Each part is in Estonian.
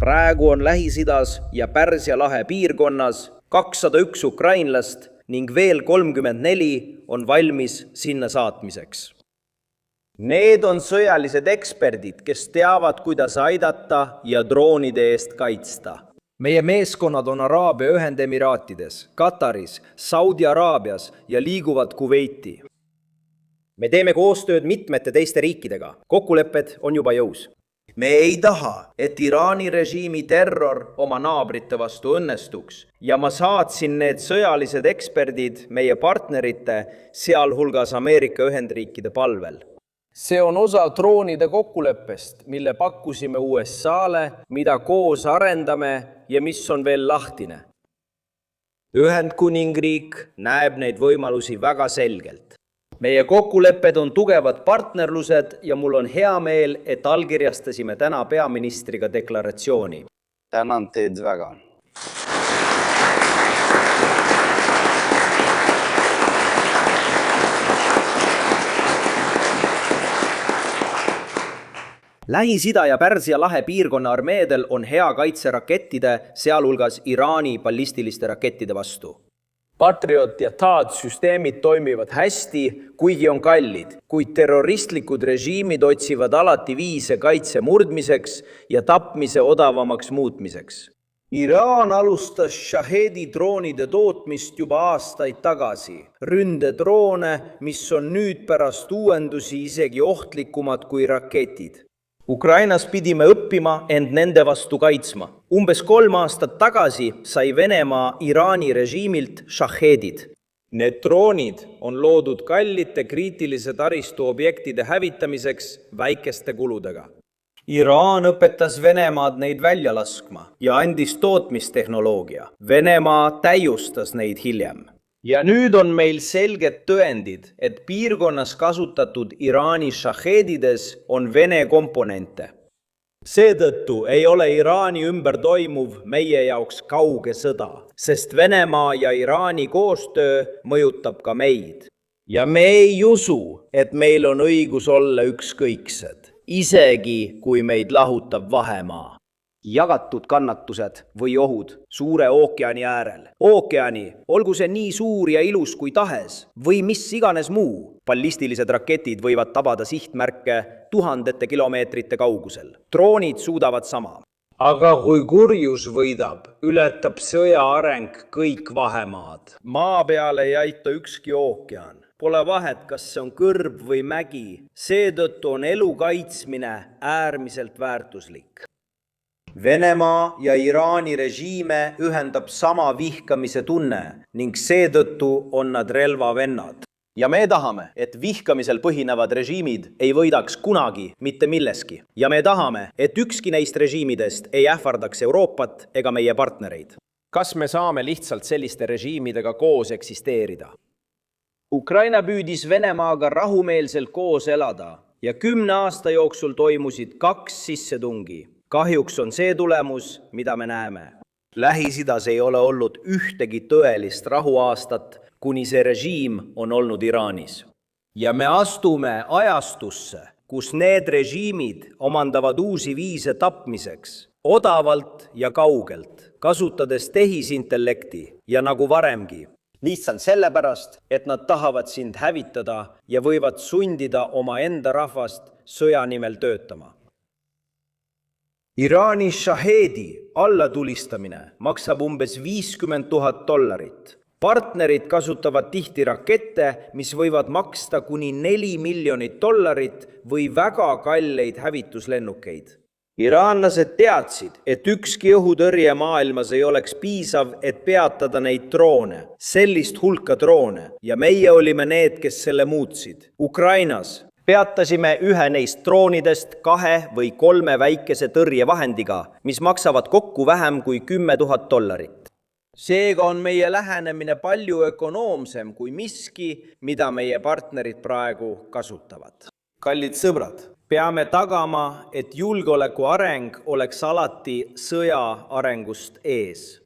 Praegu on Lähis-Idas ja Pärsia lahe piirkonnas 201 ukrainlast ning veel 34 on valmis sinna saatmiseks. Need on sõjalised eksperdid, kes teavad, kuidas aidata ja droonide eest kaitsta. Meie meeskonnad on Araabia Ühendemiraatides, Kataris, Saudi Araabias ja liiguvad Kuveiti. Me teeme koostööd mitmete teiste riikidega. Kokkulepped on juba jõus. Me ei taha, et Iraani režiimi terror oma naabrite vastu õnnestuks ja ma saatsin need sõjalised eksperdid meie partnerite, sealhulgas Ameerika Ühendriikide palvel. See on osa droonide kokkuleppest, mille pakkusime USA-le, mida koos arendame ja mis on veel lahtine. Ühendkuningriik näeb neid võimalusi väga selgelt. Meie kokkulepped on tugevad partnerlused ja mul on hea meel, et allkirjastasime täna peaministriga deklaratsiooni. Tänan teid väga. Lähis-Ida ja Pärsia lahe piirkonna armeedel on hea kaitse rakettide, sealhulgas Iraani ballistiliste rakettide vastu. Patriot ja THAAD-süsteemid toimivad hästi, kuigi on kallid, kuid terroristlikud režiimid otsivad alati viise kaitse murdmiseks ja tapmise odavamaks muutmiseks. Iraan alustas Shahedi droonide tootmist juba aastaid tagasi. Ründedroone, mis on nüüd pärast uuendusi isegi ohtlikumad kui raketid. Ukrainas pidime õppima end nende vastu kaitsma. Umbes 3 aastat tagasi sai Venemaa Iraani režiimilt Shahedid. Need droonid on loodud kallite kriitilise taristu objektide hävitamiseks väikeste kuludega. Iraan õpetas Venemaad neid välja laskma ja andis tootmistehnoloogia. Venemaa täiustas neid hiljem. Ja nüüd on meil selged tõendid, et piirkonnas kasutatud Iraani Shahedides on Vene komponente. Seetõttu ei ole Iraani ümber toimuv meie jaoks kauge sõda, sest Venemaa ja Iraani koostöö mõjutab ka meid. Ja me ei usu, et meil on õigus olla ükskõiksed, isegi kui meid lahutab vahemaa. Jagatud kannatused või ohud suure ookeani äärel. Ookeani, olgu see nii suur ja ilus kui tahes, või mis iganes muu. Ballistilised raketid võivad tabada sihtmärke tuhandete kilomeetrite kaugusel. Droonid suudavad sama. Aga kui kurjus võidab, ületab sõja areng kõik vahemaad. Maa peale ei aita ükski ookean. Pole vahet, kas see on kõrb või mägi. Seetõttu on elu kaitsmine äärmiselt väärtuslik. Venemaa ja Iraani režiime ühendab sama vihkamise tunne ning seetõttu on nad relvavennad. Ja me tahame, et vihkamisel põhinevad režiimid ei võidaks kunagi mitte milleski. Ja me tahame, et ükski neist režiimidest ei ähvardaks Euroopat ega meie partnereid. Kas me saame lihtsalt selliste režiimidega koos eksisteerida? Ukraina püüdis Venemaaga rahumeelselt koos elada ja 10 aasta jooksul toimusid 2 sissetungi. Kahjuks on see tulemus, mida me näeme. Lähis-Idas ei ole olnud ühtegi tõelist rahuaastat, kuni see režiim on olnud Iraanis. Ja me astume ajastusse, kus need režiimid omandavad uusi viise tapmiseks, odavalt ja kaugelt, kasutades tehisintellekti ja nagu varemgi. Lihtsalt sellepärast, et nad tahavad sind hävitada ja võivad sundida oma enda rahvast sõja nimel töötama. Iraani Shahedi allatulistamine maksab umbes $50,000. Partnerid kasutavad tihti rakette, mis võivad maksta kuni $4 miljonit või väga kalleid hävituslennukeid. Iraanlased teadsid, et ükski õhutõrje maailmas ei oleks piisav, et peatada neid droone, sellist hulka droone, ja meie olime need, kes selle muutsid. Ukrainas peatasime ühe neist droonidest 2 või 3 väikese tõrjevahendiga, mis maksavad kokku vähem kui $10,000. Seega on meie lähenemine palju ökonoomsem kui miski, mida meie partnerid praegu kasutavad. Kallid sõbrad, peame tagama, et julgeoleku areng oleks alati sõja arengust ees.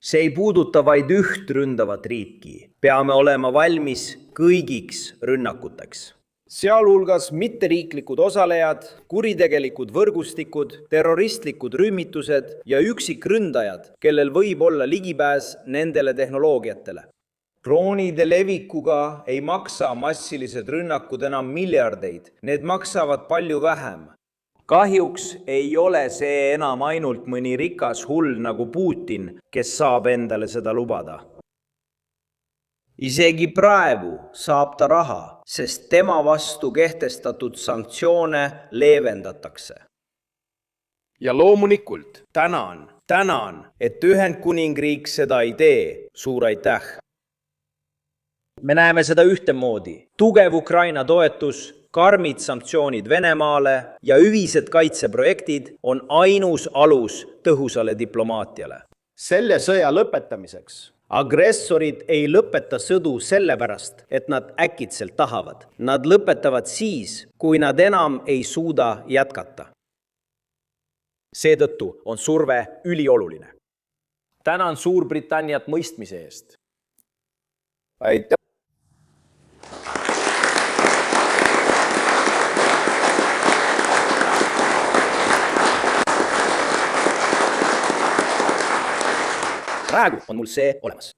See ei puuduta vaid üht ründavat riiki. Peame olema valmis kõigiks rünnakuteks. sealhulgas mitteriiklikud osalejad, kuritegelikud võrgustikud, terroristlikud rühmitused ja üksikründajad, kellel võib olla ligipääs nendele tehnoloogiatele. Droonide levikuga ei maksa massilised rünnakud enam miljardeid, need maksavad palju vähem. Kahjuks ei ole see enam ainult mõni rikas hull nagu Putin, kes saab endale seda lubada. Isegi praegu saab ta raha, sest tema vastu kehtestatud sanktsioone leevendatakse. Ja loomulikult tänan, et Ühendkuningriik seda ei tee. Suur aitäh! Me näeme seda ühtemoodi. Tugev Ukraina toetus, karmid sanktsioonid Venemaale ja ühised kaitseprojektid on ainus alus tõhusale diplomaatiale. Selle sõja lõpetamiseks agressorid ei lõpeta sõdu sellepärast, et nad äkitselt tahavad. Nad lõpetavad siis, kui nad enam ei suuda jätkata. Seetõttu on surve ülioluline. Tänan Suurbritanniat mõistmise eest. Aitäh! Praegu on mul see olemas.